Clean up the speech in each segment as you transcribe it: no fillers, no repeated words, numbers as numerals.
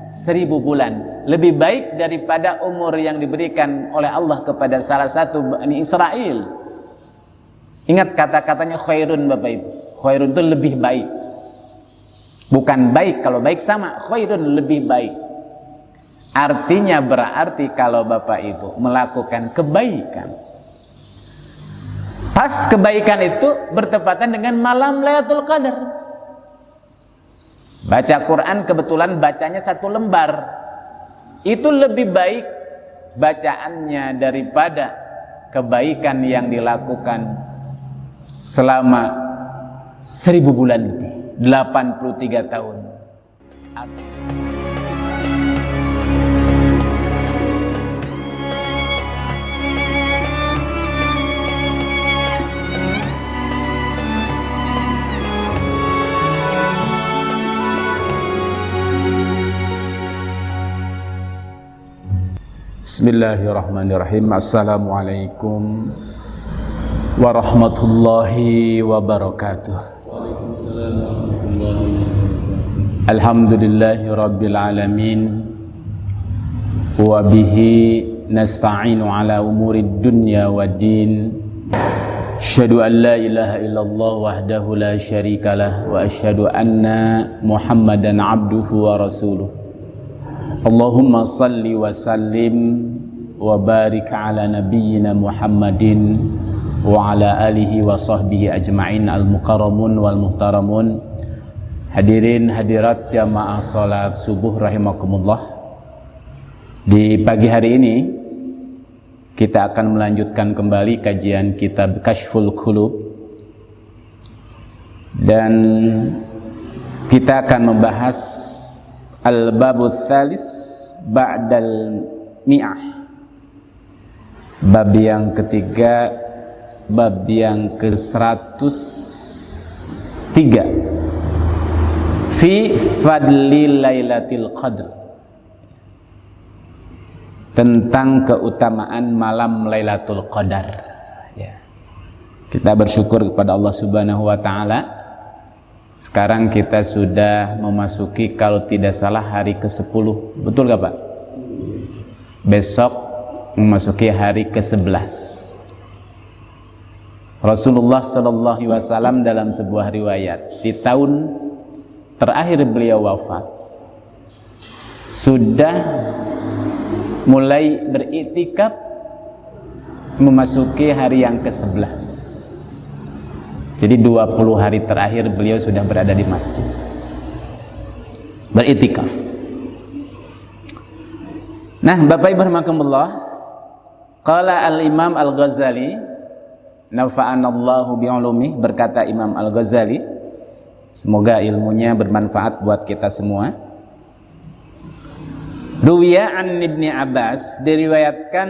1000 bulan, lebih baik daripada umur yang diberikan oleh Allah kepada salah satu Bani Israel. Ingat kata-katanya khairun Bapak Ibu. Khairun itu lebih baik. Bukan baik, kalau baik sama, khairun lebih baik. Artinya berarti kalau Bapak Ibu melakukan kebaikan, pas kebaikan itu bertepatan dengan malam Lailatul Qadar. Baca Quran kebetulan bacanya 1 lembar, itu lebih baik bacaannya daripada kebaikan yang dilakukan selama 1000 bulan lebih, 83 tahun. Bismillahirrahmanirrahim. Assalamualaikum warahmatullahi wabarakatuh. Alhamdulillahi rabbil alamin, wa bihi nasta'inu ala umuri dunya waddin. Asyhadu an la ilaha illallah wahdahu la syarikalah, wa asyhadu anna Muhammadan abduhu wa rasuluh. Allahumma salli wa sallim wa barik ala nabiyyina Muhammadin wa ala alihi wa sahbihi ajma'in al-mukarramun wal muhtaramun. Hadirin hadirat jamaah salat subuh rahimakumullah. Di pagi hari ini kita akan melanjutkan kembali kajian kitab Kashful Qulub, dan kita akan membahas Al-Babu Tsalis Ba'dal Mi'ah, bab yang ketiga, bab yang ke-103, fi fadli Lailatul Qadar, tentang keutamaan malam Lailatul Qadar. Ya. Kita bersyukur kepada Allah Subhanahu wa taala. Sekarang kita sudah memasuki, kalau tidak salah, hari ke-10. Betul gak Pak? Besok memasuki hari ke-11. Rasulullah SAW dalam sebuah riwayat, di tahun terakhir beliau wafat, sudah mulai beriktikaf memasuki hari yang ke-11. Jadi 20 hari terakhir beliau sudah berada di masjid beriktikaf. Nah, Bapak Ibu rahimakumullah, qala al-Imam Al-Ghazali nafa'anallahu bi'ulumih, berkata Imam Al-Ghazali, semoga ilmunya bermanfaat buat kita semua. Ruwiya an Ibni Abbas, diriwayatkan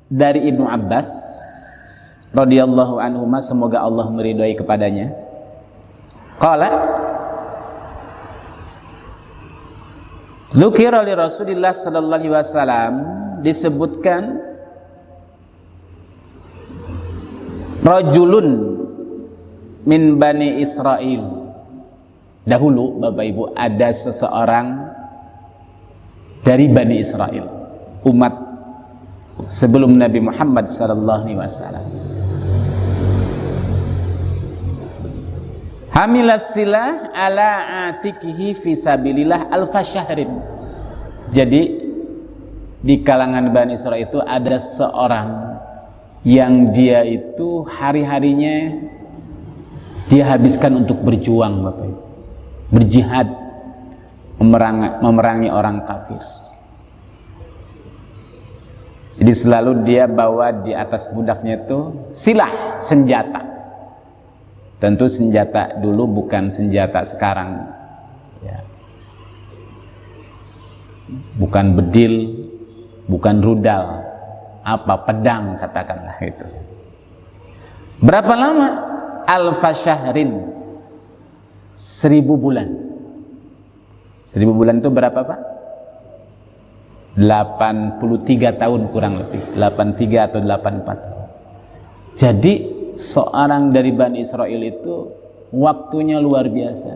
dari Ibnu Abbas radhiyallahu anhuma, semoga Allah meridhai kepadanya. Qala dzukira li Rasulillah sallallahu alaihi wasallam, disebutkan rajulun min Bani Israel. Dahulu Bapak Ibu ada seseorang dari Bani Israel, umat sebelum Nabi Muhammad sallallahu alaihi wasallam. Hamilas silah ala atikihi fi sabilillah alfa syahrin. Jadi di kalangan Bani Israel itu ada seorang yang dia itu hari-harinya dia habiskan untuk berjuang, Bapak Ibu, berjihad, memerangi orang kafir. Jadi selalu dia bawa di atas budaknya itu silah, senjata. Tentu senjata dulu bukan senjata sekarang, ya. Bukan bedil, bukan rudal, apa, pedang katakanlah itu. Berapa lama? Alfa syahrin, 1000 bulan. 1000 bulan itu berapa Pak? 83 tahun kurang lebih, 83 atau 84. Jadi seorang dari Bani Israel itu waktunya luar biasa.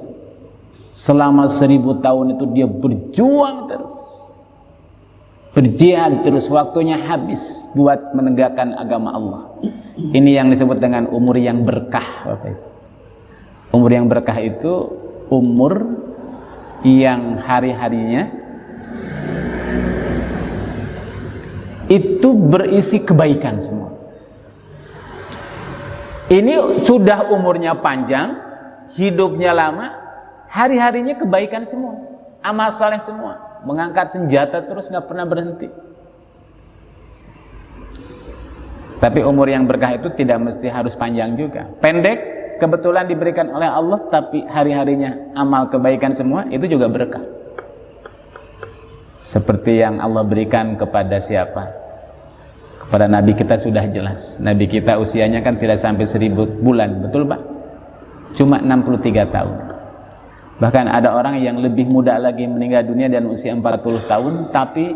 Selama 1000 tahun itu dia berjuang terus, berjihad terus, waktunya habis buat menegakkan agama Allah. Ini yang disebut dengan umur yang berkah, Bapak Ibu. Umur yang berkah itu umur yang hari-harinya itu berisi kebaikan semua. Ini sudah umurnya panjang, hidupnya lama, hari-harinya kebaikan semua, amal saleh semua, mengangkat senjata terus nggak pernah berhenti. Tapi umur yang berkah itu tidak mesti harus panjang juga. Pendek kebetulan diberikan oleh Allah, tapi hari-harinya amal kebaikan semua, itu juga berkah. Seperti yang Allah berikan kepada siapa? Kepada Nabi kita sudah jelas. Nabi kita usianya kan tidak sampai 1000 bulan, betul Pak? Cuma 63 tahun. Bahkan ada orang yang lebih muda lagi meninggal dunia dan usia 40 tahun, tapi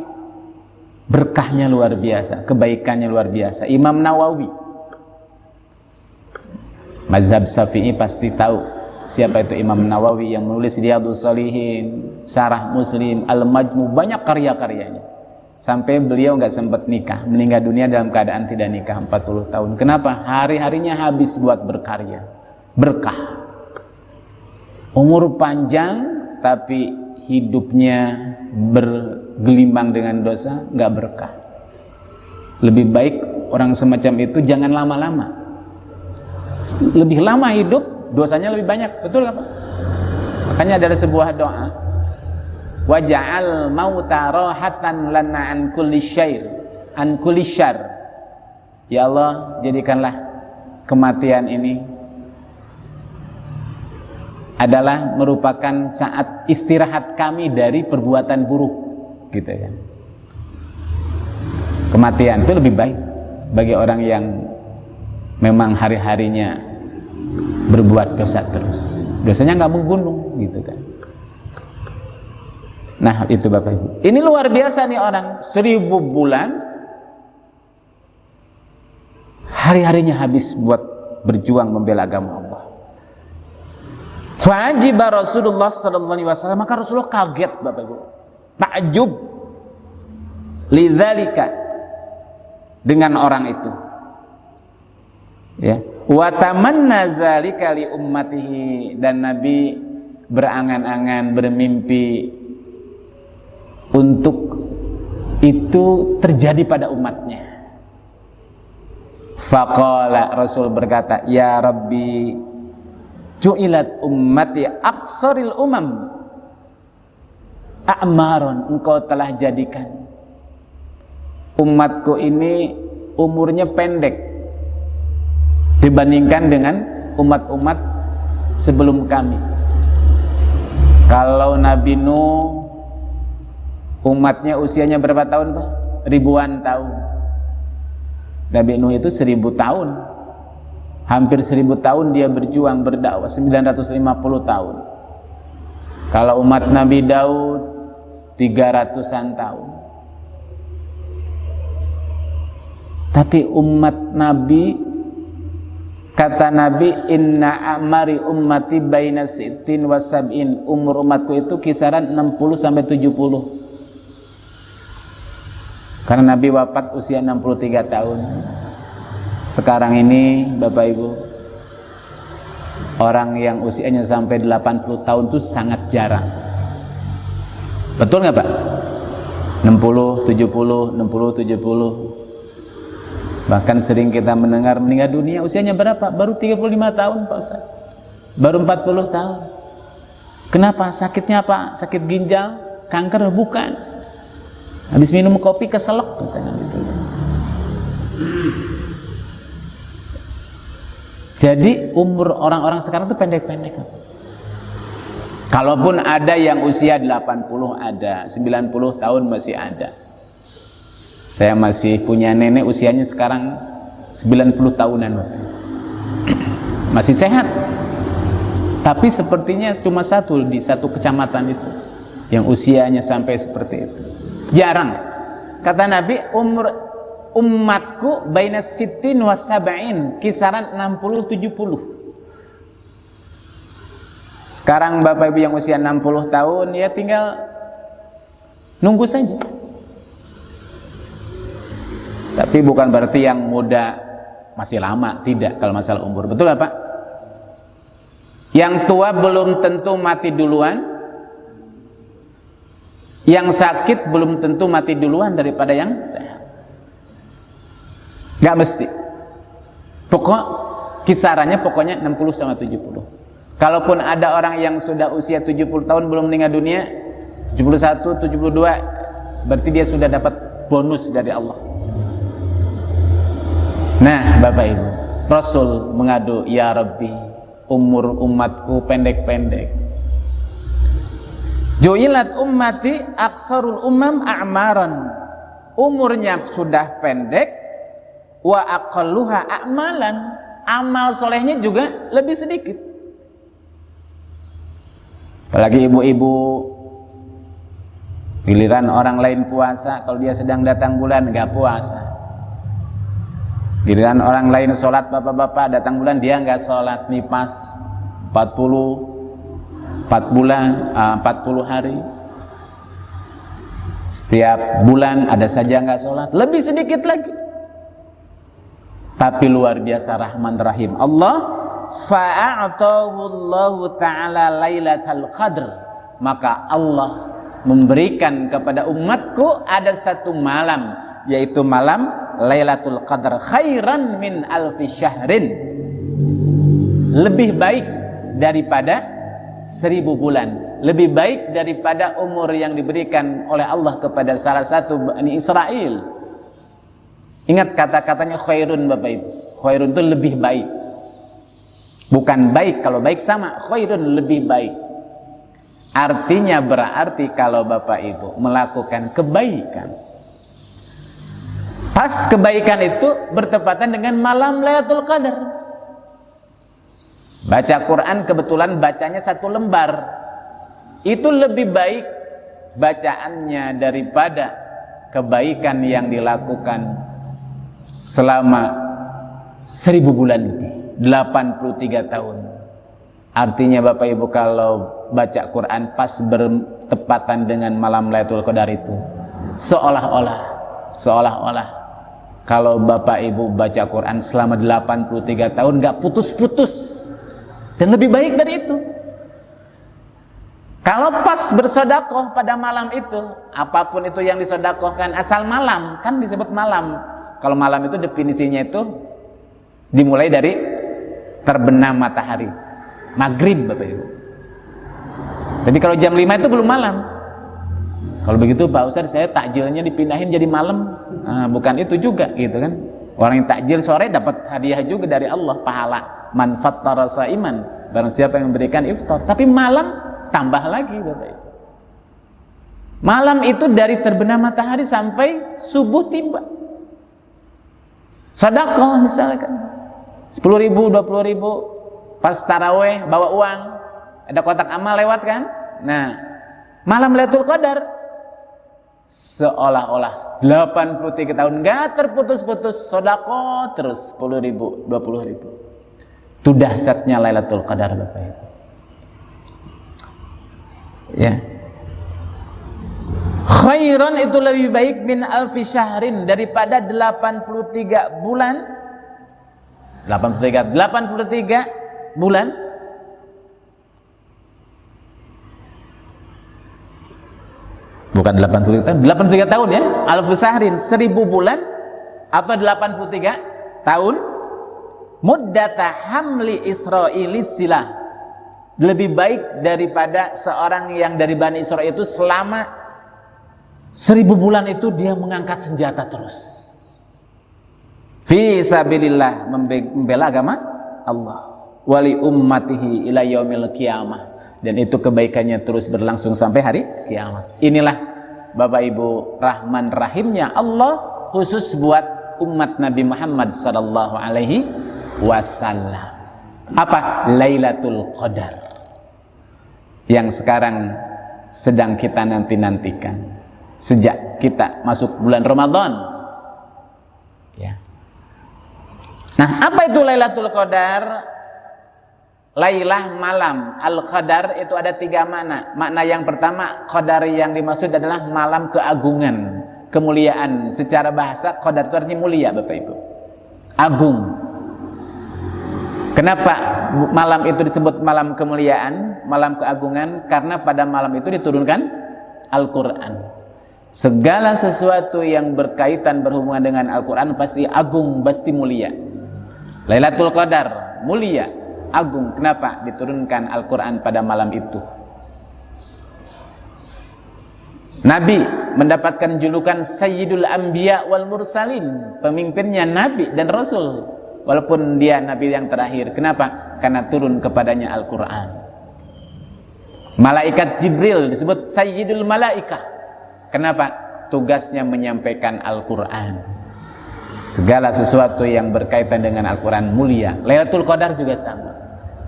berkahnya luar biasa, kebaikannya luar biasa. Imam Nawawi, mazhab Syafi'i pasti tahu siapa itu Imam Nawawi yang menulis Riyadhus Shalihin, Syarah Muslim, Al-Majmu, banyak karya-karyanya. Sampai beliau nggak sempat nikah, meninggal dunia dalam keadaan tidak nikah 40 tahun. Kenapa? Hari-harinya habis buat berkarya. Berkah. Umur panjang tapi hidupnya bergelimang dengan dosa, nggak berkah. Lebih baik orang semacam itu jangan lama-lama. Lebih lama hidup, dosanya lebih banyak. Betul nggak Pak? Makanya ada sebuah doa, waja'al mauta rahatan lana an kulli syair an kulli syar. Ya Allah, jadikanlah kematian ini adalah merupakan saat istirahat kami dari perbuatan buruk, gitu kan. Kematian itu lebih baik bagi orang yang memang hari-harinya berbuat dosa terus. Dosanya nggak menggunung, gitu kan. Nah itu Bapak Ibu, ini luar biasa nih orang, 1000 bulan hari-harinya habis buat berjuang membela agama Allah. Fajiba Rasulullah sallallahu alaihi wasallam, maka Rasulullah kaget Bapak Ibu, takjub lidzalika, dengan orang itu, ya, wa tamanna zalika li ummatihi, dan Nabi berangan-angan, bermimpi untuk itu terjadi pada umatnya. Faqala, Rasul berkata, ya Rabbi, ju'ilat ummati aqsaril umam a'maron, engkau telah jadikan umatku ini umurnya pendek dibandingkan dengan umat-umat sebelum kami. Kalau Nabi Nuh umatnya usianya berapa tahun Pak? Ribuan tahun. Nabi Nuh itu 1000 tahun, hampir 1000 tahun dia berjuang berdakwah, 950 tahun. Kalau umat Nabi Daud 300-an tahun. Tapi umat Nabi, kata Nabi, inna amari ummati baina sittin wa sab'in, umur umatku itu kisaran 60 sampai 70. Karena Nabi wafat usia 63 tahun. Sekarang ini Bapak Ibu, orang yang usianya sampai 80 tahun itu sangat jarang. Betul nggak Pak? 60, 70, 60, 70. Bahkan sering kita mendengar meninggal dunia usianya berapa? Baru 35 tahun Pak Ustaz, baru 40 tahun. Kenapa? Sakitnya apa? Sakit ginjal, kanker? Bukan. Habis minum kopi keselak misalnya gitu. Jadi umur orang-orang sekarang itu pendek-pendek. Kalaupun ada yang usia 80 ada, 90 tahun masih ada. Saya masih punya nenek usianya sekarang 90 tahunan. Masih sehat. Tapi sepertinya cuma satu di satu kecamatan itu yang usianya sampai seperti itu. Jarang. Kata Nabi, umur umatku baina sittin wa sab'in, kisaran 60-70. Sekarang Bapak Ibu yang usia 60 tahun ya tinggal nunggu saja. Tapi bukan berarti yang muda masih lama, tidak kalau masalah umur. Betul Pak? Yang tua belum tentu mati duluan, yang sakit belum tentu mati duluan daripada yang sehat. Gak mesti. Kisarannya pokoknya 60 sama 70. Kalaupun ada orang yang sudah usia 70 tahun belum meninggal dunia, 71, 72, berarti dia sudah dapat bonus dari Allah. Nah Bapak Ibu, Rasul mengadu, ya Rabbi, umur umatku pendek-pendek. Ju'ilat ummati aksarul umam a'maran. Umurnya sudah pendek, wa aqalluha a'malan. Amal solehnya juga lebih sedikit. Apalagi ibu-ibu, giliran orang lain puasa, kalau dia sedang datang bulan nggak puasa. Giliran orang lain sholat, bapak-bapak datang bulan dia nggak sholat, nih pas 4 bulan 40 hari. Setiap bulan ada saja nggak sholat, lebih sedikit lagi. Tapi luar biasa Rahman Rahim Allah, fa'a'tahu Allahu ta'ala lailatul qadr, maka Allah memberikan kepada umatku ada satu malam, yaitu malam Lailatul Qadar, khairan min alfi syahrin, lebih baik daripada 1000 bulan, lebih baik daripada umur yang diberikan oleh Allah kepada salah satu Bani Israel. Ingat kata-katanya khairun Bapak Ibu. Khairun itu lebih baik, bukan baik. Kalau baik sama, khairun lebih baik. Artinya berarti kalau Bapak Ibu melakukan kebaikan, pas kebaikan itu bertepatan dengan malam Lailatul Qadar. Baca Quran kebetulan bacanya 1 lembar, itu lebih baik bacaannya daripada kebaikan yang dilakukan selama 1000 bulan lebih, 83 tahun. Artinya Bapak Ibu kalau baca Quran pas bertepatan dengan malam Lailatul Qadar itu seolah-olah kalau Bapak Ibu baca Quran selama 83 tahun gak putus-putus, dan lebih baik dari itu. Kalau pas bersedekah pada malam itu, apapun itu yang disedekahkan asal malam, kan disebut malam. Kalau malam itu definisinya itu dimulai dari terbenam matahari, maghrib Bapak Ibu. Tapi kalau jam 5 itu belum malam. Kalau begitu Pak Ustadz, saya takjilnya dipindahin jadi malam. Nah, bukan itu juga gitu kan. Orang yang takjil sore dapat hadiah juga dari Allah, pahala. Man fattara saiman, barang siapa yang memberikan iftar. Tapi malam tambah lagi Bapak Ibu. Malam itu dari terbenam matahari sampai subuh tiba. Sedekah misalkan 10.000, 20.000, pas taraweh bawa uang, ada kotak amal lewat kan. Nah malam Lailatul Qadar seolah-olah 83 tahun gak terputus-putus sedekah terus 10.000, 20.000. Itu dahsyatnya Lailatul Qadar Bapak Ibu. Ya. Khairan itu lebih baik min alfi syahrin, daripada 83 bulan. 83 bulan. Bukan 83 tahun, 83 tahun ya. Alfu syahrin 1000 bulan atau 83 tahun. Muddata hamli Israilis silah, lebih baik daripada seorang yang dari Bani Israel itu selama 1000 bulan itu dia mengangkat senjata terus fi sabilillah, membela agama Allah, wali ummatihi ila yaumil qiyamah, dan itu kebaikannya terus berlangsung sampai hari kiamat. Inilah Bapak Ibu Rahman Rahimnya Allah khusus buat umat Nabi Muhammad sallallahu alaihi wasallam. Apa? Lailatul Qadar yang sekarang sedang kita nanti-nantikan sejak kita masuk bulan Ramadan ya. Nah, apa itu Lailatul Qadar? Lailah malam. Al-qadar itu ada 3 makna. Makna yang pertama, qadar yang dimaksud adalah malam keagungan, kemuliaan. Secara bahasa qadar itu artinya mulia, Bapak Ibu, agung. Kenapa malam itu disebut malam kemuliaan, malam keagungan? Karena pada malam itu diturunkan Al-Quran. Segala sesuatu yang berkaitan berhubungan dengan Al-Quran pasti agung, pasti mulia. Lailatul Qadar mulia, agung. Kenapa? Diturunkan Al-Quran pada malam itu. Nabi mendapatkan julukan Sayyidul Anbiya wal Mursalin, pemimpinnya Nabi dan Rasul, walaupun dia Nabi yang terakhir. Kenapa? Karena turun kepadanya Al-Quran. Malaikat Jibril disebut Sayyidul Malaikah. Kenapa? Tugasnya menyampaikan Al-Quran. Segala sesuatu yang berkaitan dengan Al-Quran mulia. Lailatul Qadar juga sama,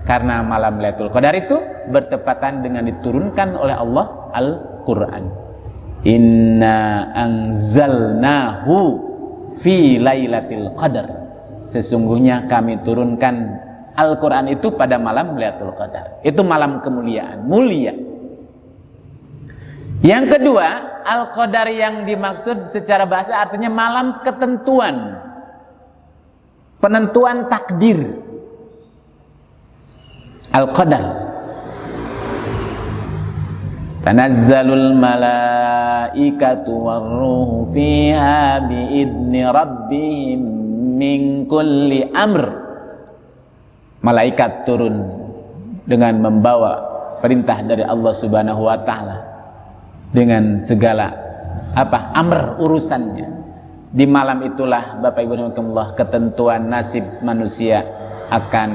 karena malam Lailatul Qadar itu bertepatan dengan diturunkan oleh Allah Al-Quran. Inna anzalnahu fi lailatul qadar. Sesungguhnya kami turunkan Al-Quran itu pada malam Lailatul Qadar. Itu malam kemuliaan, mulia. Yang kedua, Al-Qadar yang dimaksud secara bahasa artinya malam ketentuan, penentuan takdir. Al-Qadar. Tanazzalul malaikatu warruhu fiha biidni rabbihim min kulli amr. Malaikat turun dengan membawa perintah dari Allah Subhanahu wa taala dengan segala amr urusannya. Di malam itulah Bapak Ibu rahimakumullah ketentuan nasib manusia akan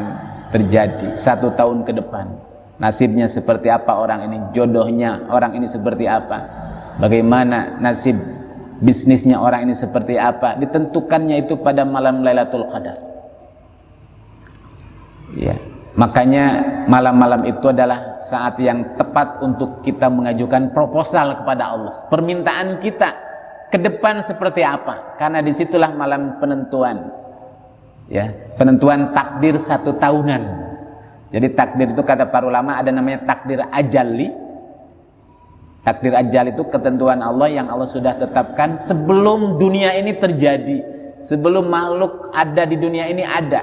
terjadi 1 tahun ke depan. Nasibnya seperti apa orang ini, jodohnya orang ini seperti apa, bagaimana nasib bisnisnya orang ini seperti apa, ditentukannya itu pada malam Lailatul Qadar. Ya, makanya malam-malam itu adalah saat yang tepat untuk kita mengajukan proposal kepada Allah. Permintaan kita ke depan seperti apa? Karena disitulah malam penentuan, ya, penentuan takdir 1 tahunan. Jadi takdir itu kata para ulama ada namanya takdir ajali. Takdir ajal itu ketentuan Allah yang Allah sudah tetapkan sebelum dunia ini terjadi, sebelum makhluk ada di dunia ini ada.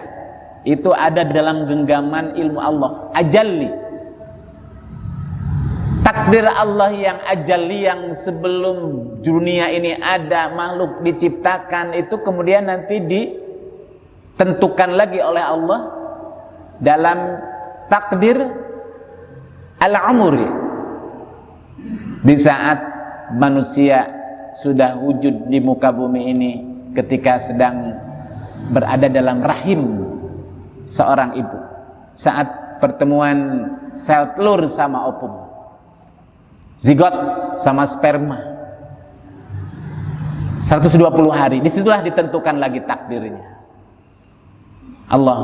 Itu ada dalam genggaman ilmu Allah. Ajali. Takdir Allah yang ajali, yang sebelum dunia ini ada, makhluk diciptakan, itu kemudian nanti ditentukan lagi oleh Allah dalam takdir al-umuri. Di saat manusia sudah wujud di muka bumi ini, ketika sedang berada dalam rahim seorang ibu, saat pertemuan sel telur sama ovum, zigot sama sperma, 120 hari, disitulah ditentukan lagi takdirnya. Allah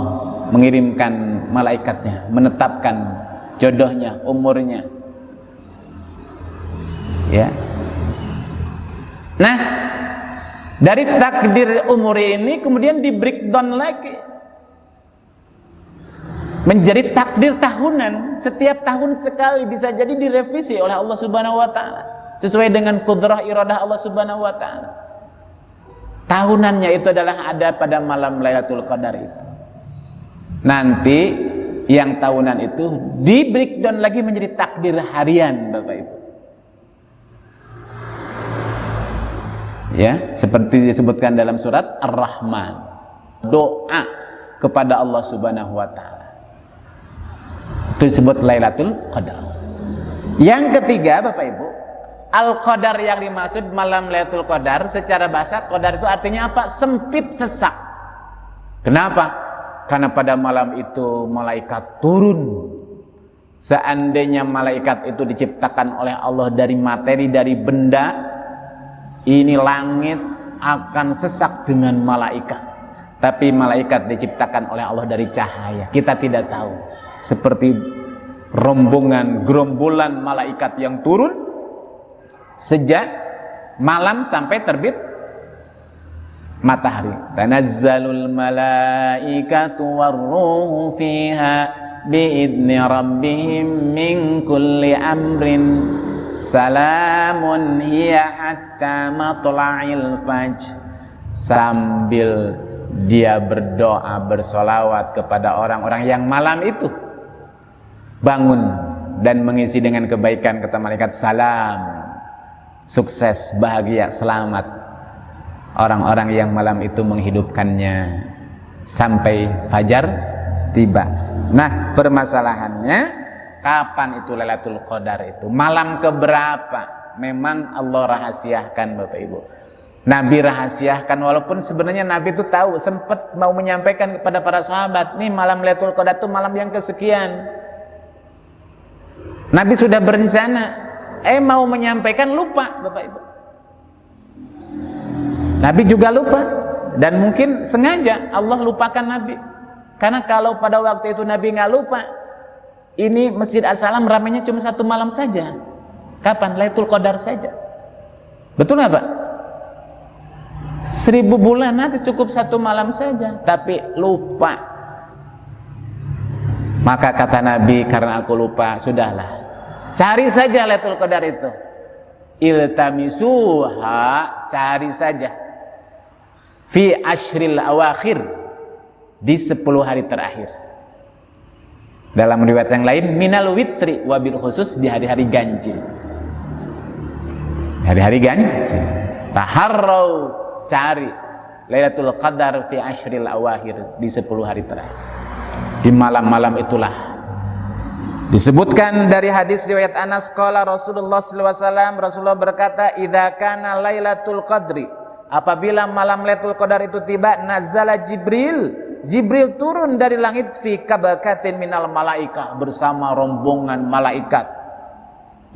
mengirimkan malaikatnya, menetapkan jodohnya, umurnya, ya. Nah, dari takdir umur ini kemudian di breakdown lagi menjadi takdir tahunan. Setiap tahun sekali, bisa jadi direvisi oleh Allah Subhanahu wa taala sesuai dengan kudrah iradah Allah Subhanahu wa taala. Tahunannya itu adalah ada pada malam Lailatul Qadar itu. Nanti yang tahunan itu di breakdown lagi menjadi takdir harian, Bapak Ibu. Ya, seperti disebutkan dalam surat Ar-Rahman, doa kepada Allah Subhanahu wa taala. Itu disebut Lailatul Qadar. Yang ketiga, Bapak Ibu, Al-Qadar yang dimaksud malam Lailatul Qadar secara bahasa, qadar itu artinya apa? Sempit, sesak. Kenapa? Karena pada malam itu malaikat turun. Seandainya malaikat itu diciptakan oleh Allah dari materi, dari benda, ini langit akan sesak dengan malaikat. Tapi malaikat diciptakan oleh Allah dari cahaya. Kita tidak tahu. Seperti rombongan, gerombolan malaikat yang turun sejak malam sampai terbit matahari. Tanazzalul malaikatu warruhu fiha biidni rabbihim min kulli amrin salamun hiya hatta matla'il fajr. Sambil dia berdoa, bersolawat kepada orang-orang yang malam itu bangun dan mengisi dengan kebaikan, kata malaikat, salam, sukses, bahagia, selamat. Orang-orang yang malam itu menghidupkannya sampai fajar tiba. Nah, permasalahannya kapan itu Lailatul Qadar itu? Malam keberapa? Memang Allah rahasiakan, Bapak Ibu. Nabi rahasiakan, walaupun sebenarnya Nabi itu tahu, sempat mau menyampaikan kepada para sahabat, nih malam Lailatul Qadar itu malam yang kesekian. Nabi sudah berencana, mau menyampaikan, lupa, Bapak Ibu. Nabi juga lupa, dan mungkin sengaja Allah lupakan Nabi. Karena kalau pada waktu itu Nabi nggak lupa, ini Masjid As-Salam ramainya cuma satu malam saja. Kapan? Lailatul Qadar saja. Betul nggak Pak? 1000 bulan nanti cukup satu malam saja, tapi lupa. Maka kata Nabi, karena aku lupa, sudahlah, cari saja Lailatul Qadar itu. Iltamisuha, cari saja. Fi ashril awakhir, di 10 hari terakhir. Dalam riwayat yang lain, minal witri, wabil khusus di hari-hari ganjil. Hari-hari ganjil. Taharrau, cari Lailatul Qadar fi ashril awakhir, di 10 hari terakhir. Di malam-malam itulah. Disebutkan dari hadis riwayat Anas, qala Rasulullah sallallahu alaihi wasallam, Rasulullah berkata, idza kana Lailatul Qadri, apabila malam Lailatul Qadar itu tiba, nazala Jibril, Jibril turun dari langit fi kabakatin minal malaikah, bersama rombongan malaikat.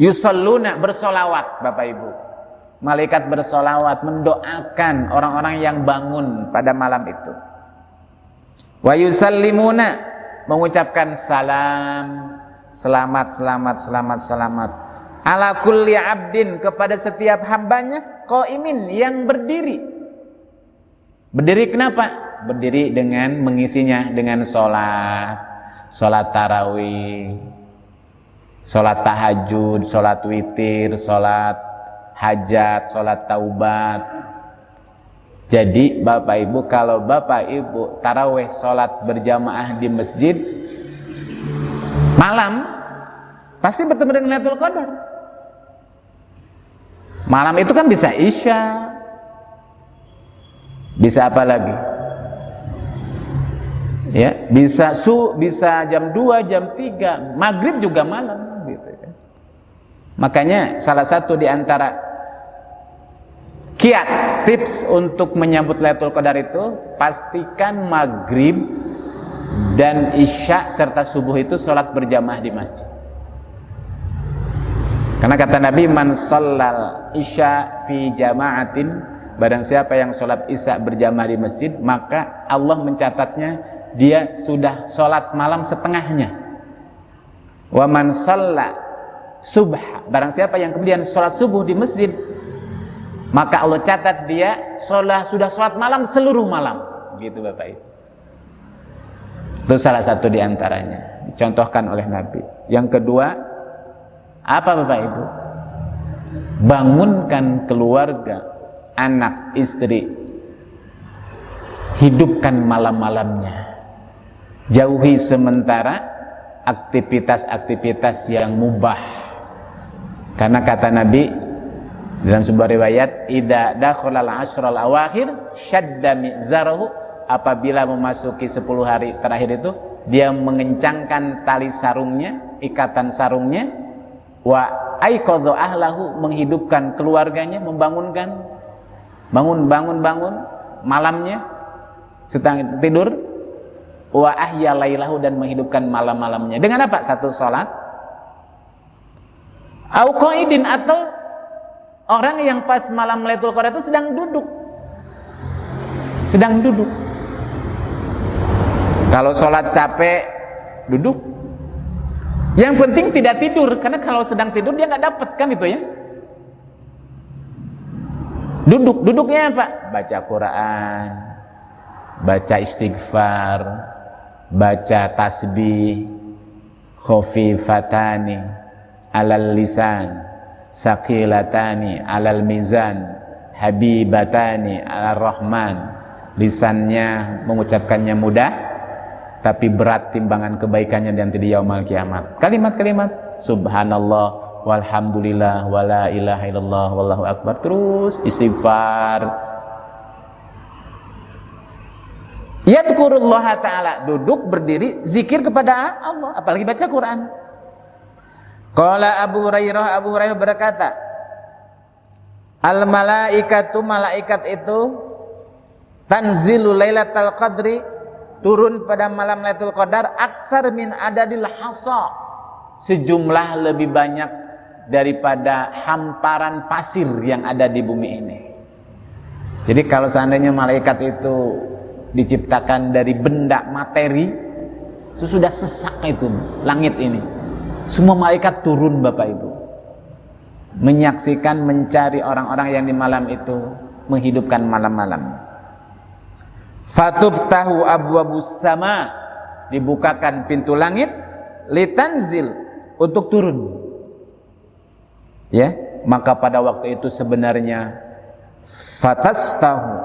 Yusalluna, bersolawat, Bapak Ibu. Malaikat bersolawat, mendoakan orang-orang yang bangun pada malam itu. Wa yusallimuna, mengucapkan salam, selamat, selamat, selamat, selamat. Ala kulli abdin, kepada setiap hambanya, qaimin, yang berdiri. Berdiri kenapa? Berdiri dengan mengisinya dengan sholat, sholat tarawih, sholat tahajud, sholat witir, sholat hajat, sholat taubat. Jadi Bapak Ibu, kalau Bapak Ibu tarawih, sholat berjamaah di masjid malam, pasti bertemu dengan Lailatul Qadar. Malam itu kan bisa isya, bisa apa lagi? Ya, bisa bisa jam 2, jam 3, maghrib juga malam gitu ya. Makanya salah satu di antara kiat, tips untuk menyambut Lailatul Qadar itu, pastikan maghrib dan isya serta subuh itu sholat berjamaah di masjid. Karena kata Nabi, man shallal isya fi jama'atin, barang siapa yang sholat isya berjamaah di masjid, maka Allah mencatatnya dia sudah sholat malam setengahnya. Wa man shalla subha, barang siapa yang kemudian sholat subuh di masjid, maka Allah catat dia sudah sholat malam seluruh malam. Gitu Bapak Ibu. Itu salah satu di antaranya, dicontohkan oleh Nabi. Yang kedua, apa Bapak Ibu? Bangunkan keluarga, anak, istri, hidupkan malam-malamnya. Jauhi sementara aktivitas-aktivitas yang mubah. Karena kata Nabi dalam sebuah riwayat, idza dakhalal ashral awakhir syadda mizarahu, apabila memasuki 10 hari terakhir itu, dia mengencangkan tali sarungnya, ikatan sarungnya, wa aiqadha ahlahu, menghidupkan keluarganya, membangunkan, bangun malamnya, sedang tidur, wa ahya lailahu, dan menghidupkan malam-malamnya. Dengan apa? Satu salat, au qaidin, atau orang yang pas malam Lailatul Qadar itu sedang duduk. Kalau sholat capek, duduk. Yang penting tidak tidur, karena kalau sedang tidur dia nggak dapat kan itu ya. Duduknya apa? Baca Quran, baca istighfar, baca tasbih, khafifatani alal lisan saqilatani alal mizan habibatani alal rahman. Lisannya mengucapkannya mudah tapi berat timbangan kebaikannya nanti di yaumul kiamat. Kalimat-kalimat subhanallah walhamdulillah wala ilaha illallah wallahu akbar, terus istighfar. Yadhkurullah ta'ala, duduk berdiri zikir kepada Allah, apalagi baca Quran. Qala Abu Hurairah berkata, al malaikatu, malaikat itu tanzilu lailatul qadri, turun pada malam Lailatul Qadar, aksar min adadil hasa, sejumlah lebih banyak daripada hamparan pasir yang ada di bumi ini. Jadi kalau seandainya malaikat itu diciptakan dari benda materi, itu sudah sesak itu langit ini. Semua malaikat turun Bapak Ibu, menyaksikan, mencari orang-orang yang di malam itu menghidupkan malam-malamnya. Fatubtahu abwabus sama, dibukakan pintu langit, litanzil, untuk turun. Ya, maka pada waktu itu sebenarnya fatastahu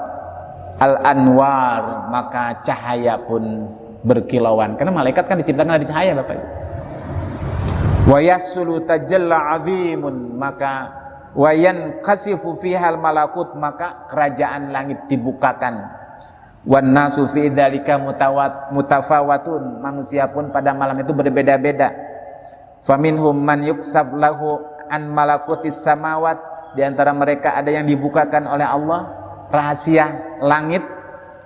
al-anwar, maka cahaya pun berkilauan, karena malaikat kan diciptakan dari cahaya Bapak Ibu. Wa yasulu tajalla azimun, maka wayan qasifu fihal malakut, maka kerajaan langit dibukakan. Wan nasu fi dzalika mutafawatun, manusia pun pada malam itu berbeda-beda. Faminhum man yuksab lahu an malakutis samawat, di antara mereka ada yang dibukakan oleh Allah rahasia langit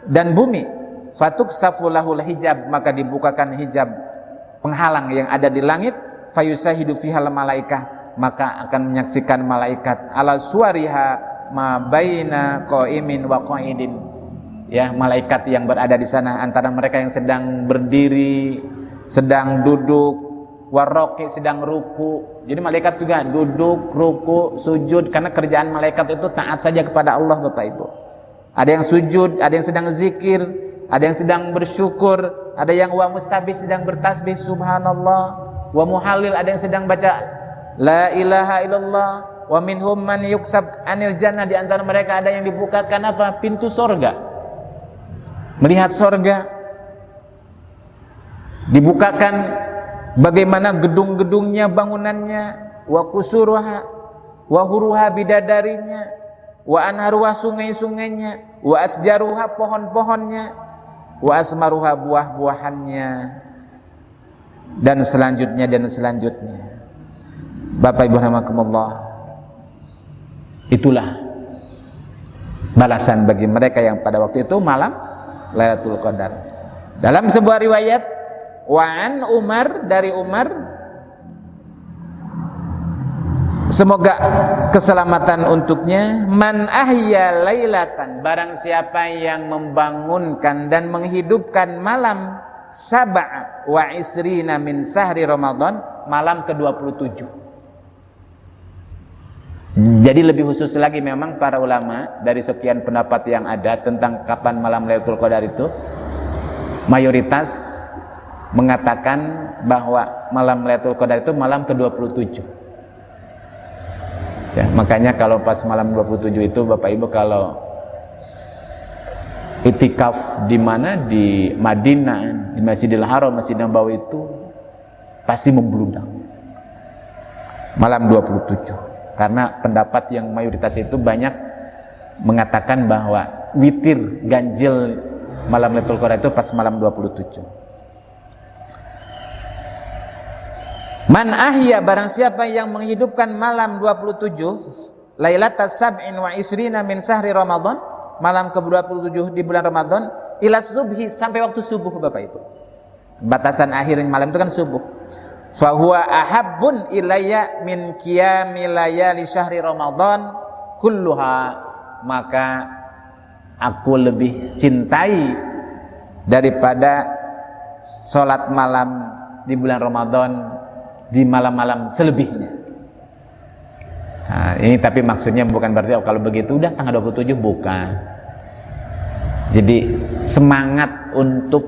dan bumi. Fatuksafu lahul hijab, maka dibukakan hijab penghalang yang ada di langit. Fayusahidu fihal malaikah, maka akan menyaksikan malaikat ala suwariha ma baina qaimin wa qaidin. Ya, malaikat yang berada di sana antara mereka yang sedang berdiri, sedang duduk, warroki, sedang ruku. Jadi malaikat juga duduk, ruku, sujud, karena kerjaan malaikat itu taat saja kepada Allah Bapak Ibu. Ada yang sujud, ada yang sedang zikir, ada yang sedang bersyukur, ada yang wa musabih, sedang bertasbih subhanallah, wa muhalil, ada yang sedang baca la ilaha illallah. Wa minhum man yuksab anil jannah, di antara mereka ada yang dibukakan apa? Pintu sorga, melihat sorga, dibukakan bagaimana gedung-gedungnya, bangunannya, wa kusuruha wa huruha, bidadarinya, wa anharuha, sungai-sungainya, wa asjaruha, pohon-pohonnya, wa asmaruha, buah-buahannya, dan selanjutnya. Bapak Ibu rahimakumullah, itulah balasan bagi mereka yang pada waktu itu malam Lailatul Qadar. Dalam sebuah riwayat, wa'an Umar, dari Umar, semoga keselamatan untuknya, man ahya lailatan, barang siapa yang membangunkan dan menghidupkan malam sab'a wa isrina min sahri Ramadan, malam ke-27. Jadi lebih khusus lagi memang para ulama dari sekian pendapat yang ada tentang kapan malam Lailatul Qadar itu, mayoritas mengatakan bahwa malam Lailatul Qadar itu malam ke-27. Ya, makanya kalau pas malam 27 itu Bapak Ibu kalau itikaf di mana, di Madinah, di Masjidil Haram, Masjid Nabawi, itu pasti membludak malam 27. Karena pendapat yang mayoritas itu banyak mengatakan bahwa witir ganjil malam Lailatul Qadar itu pas malam 27. Man ahya, barang siapa yang menghidupkan malam 27, lailatas sab'in wa isrina min sahri Ramadan, malam ke-27 di bulan Ramadan, ila subhi, sampai waktu subuh Bapak Ibu. Batasan akhir malam itu kan subuh. Fahuwa ahabbun ilayya min qiyami layali syahri Ramadan kulluha, maka aku lebih cintai daripada sholat malam di bulan Ramadan di malam-malam selebihnya. Nah, ini tapi maksudnya bukan berarti kalau begitu udah tanggal 27, bukan. Jadi semangat untuk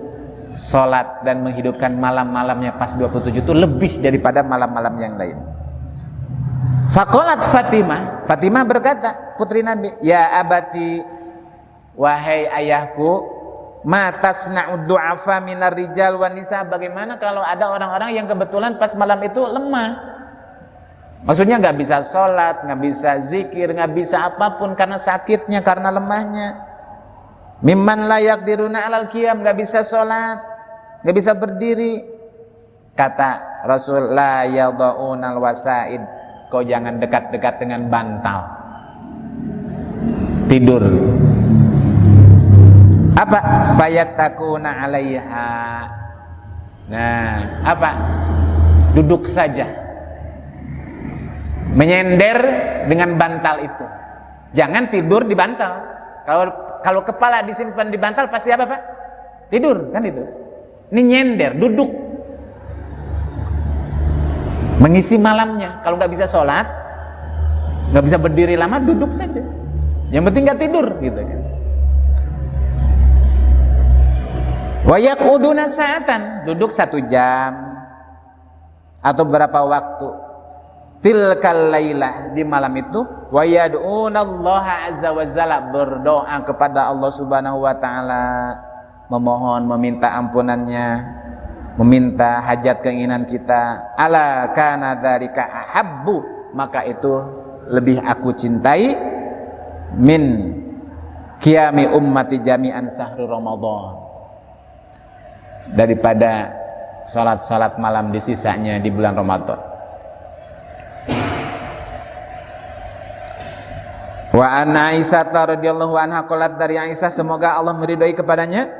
sholat dan menghidupkan malam-malamnya pas 27 itu lebih daripada malam-malam yang lain. Faqalat Fatimah berkata, putri Nabi, ya abati, wahai ayahku, ma tasna'ud du'afa minar rijal wan nisa, bagaimana kalau ada orang-orang yang kebetulan pas malam itu lemah, maksudnya nggak bisa sholat, nggak bisa zikir, nggak bisa apapun karena sakitnya, karena lemahnya. Mimman la yaqdiruna 'alal qiyam, nggak bisa sholat, nggak bisa berdiri. Kata Rasul, la yada'unal wasaid, kau jangan dekat-dekat dengan bantal, tidur. Apa? Fayatakuna 'alaiha. Nah, apa? Duduk saja, menyender dengan bantal itu. Jangan tidur di bantal. Kalau kepala disimpan di bantal pasti apa, Pak? Tidur, kan itu. Ini nyender, duduk, mengisi malamnya. Kalau nggak bisa sholat, nggak bisa berdiri lama, duduk saja. Yang penting nggak tidur, gitu kan. Wa yaquduna sa'atan, duduk 1 jam atau berapa waktu. Tilkal lailah, di malam itu. Wa yad'unallaha azza wa jalla, berdoa kepada Allah Subhanahu wa taala, memohon, meminta ampunannya, meminta hajat keinginan kita. Ala kana dzalika ahabbu, maka itu lebih aku cintai, min qiyami ummati jami'an sahri Ramadan, daripada salat-salat malam di sisanya di bulan Ramadan. Wa an Aisyah radhiyallahu anha qalat, dari Aisyah semoga Allah meridhai kepadanya,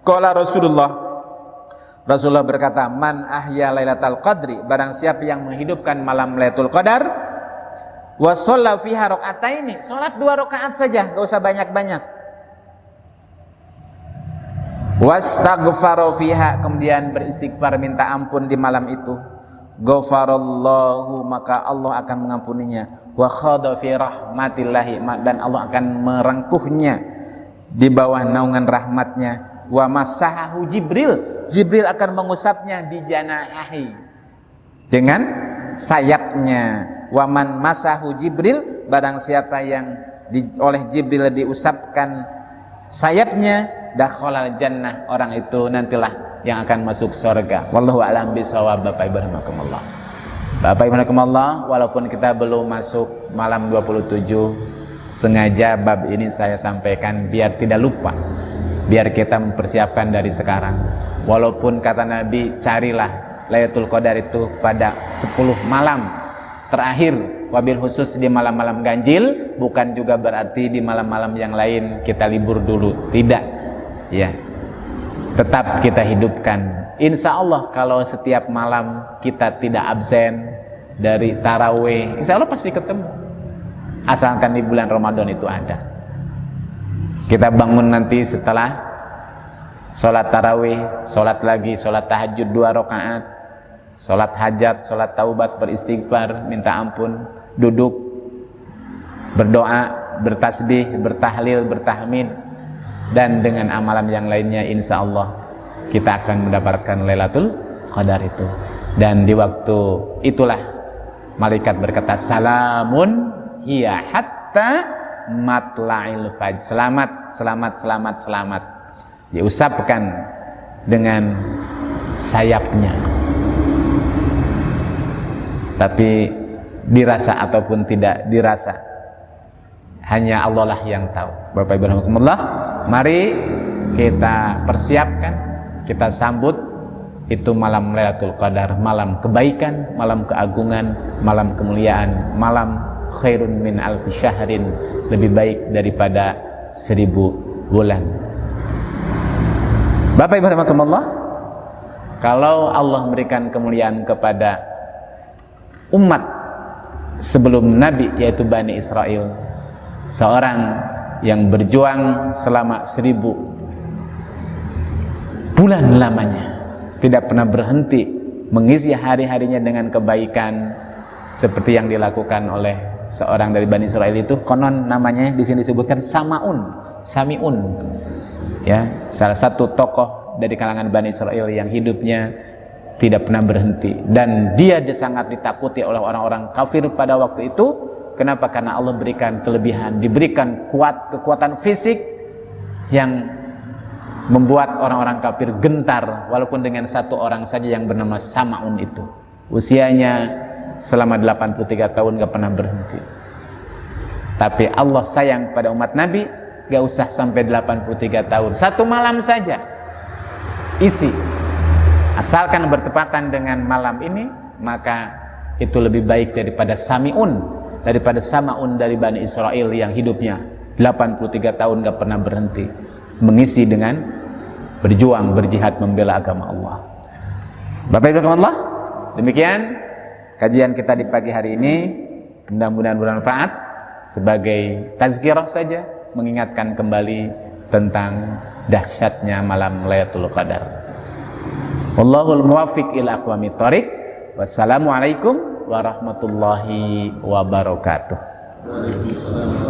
qala Rasulullah berkata, man ahya lailatal qadri, barang siapa yang menghidupkan malam Lailatul Qadar, wa shalla fiha raka'ataini, salat 2 rakaat saja, enggak usah banyak-banyak. Wastaghfara fiha, kemudian beristighfar, minta ampun di malam itu, ghafarallahu, maka Allah akan mengampuninya. Wa khada fi rahmatillahi, dan Allah akan merengkuhnya di bawah naungan rahmatnya. Wa masahahu Jibril akan mengusapnya di janahi, dengan sayapnya. Wa man masahu Jibril, barang siapa yang oleh Jibril diusapkan sayapnya, dakhalal jannah, orang itu nantilah yang akan masuk surga. Wallahu a'lam bishawab. Bapak Ibu rahimakumullah. Bapak Ibu rahimakumullah, walaupun kita belum masuk malam 27, sengaja bab ini saya sampaikan biar tidak lupa, biar kita mempersiapkan dari sekarang. Walaupun kata Nabi, carilah Lailatul Qadar itu pada 10 malam terakhir, wabil khusus di malam-malam ganjil, bukan juga berarti di malam-malam yang lain kita libur dulu, tidak ya, tetap kita hidupkan. Insya Allah kalau setiap malam kita tidak absen dari tarawih, insya Allah pasti ketemu, asalkan di bulan Ramadan itu ada. Kita bangun nanti setelah sholat tarawih, sholat lagi, sholat tahajud 2 rakaat, sholat hajat, sholat taubat, beristighfar, minta ampun, duduk, berdoa, bertasbih, bertahlil, bertahmid, dan dengan amalan yang lainnya, insya Allah kita akan mendapatkan Lailatul Qadar itu. Dan di waktu itulah malaikat berkata, salamun hiya hatta matla'il fajr, selamat, selamat, selamat, selamat, diusapkan dengan sayapnya. Tapi dirasa ataupun tidak dirasa, hanya Allah lah yang tahu. Bapak Ibu rahimakumullah, mari kita persiapkan, kita sambut itu malam Lailatul Qadar, malam kebaikan, malam keagungan, malam kemuliaan, malam khairun min alfi syahrin, lebih baik daripada 1000 bulan. Bapak Ibu rahimakumullah, kalau Allah memberikan kemuliaan kepada umat sebelum Nabi, yaitu Bani Israel, seorang yang berjuang selama 1000 bulan lamanya, tidak pernah berhenti mengisi hari-harinya dengan kebaikan, seperti yang dilakukan oleh seorang dari Bani Israel itu, konon namanya di sini disebutkan Sami'un, ya, salah satu tokoh dari kalangan Bani Israel yang hidupnya tidak pernah berhenti, dan dia sangat ditakuti oleh orang-orang kafir pada waktu itu. Kenapa? Karena Allah berikan kelebihan, diberikan kekuatan fisik yang membuat orang-orang kafir gentar, walaupun dengan satu orang saja yang bernama Sam'un itu. Usianya selama 83 tahun gak pernah berhenti. Tapi Allah sayang pada umat Nabi, gak usah sampai 83 tahun, satu malam saja isi. Asalkan bertepatan dengan malam ini, maka itu lebih baik daripada Sam'un dari Bani Israel yang hidupnya 83 tahun gak pernah berhenti mengisi dengan berjuang, berjihad membela agama Allah. Bapak Ibu Allah, demikian kajian kita di pagi hari ini. Mudah-mudahan bermanfaat, sebagai tazkirah saja, mengingatkan kembali tentang dahsyatnya malam Lailatul Qadar. Wallahul muwaffiq ila aqwamit thoriq. Wassalamualaikum warahmatullahi wabarakatuh. Waalaikumsalam.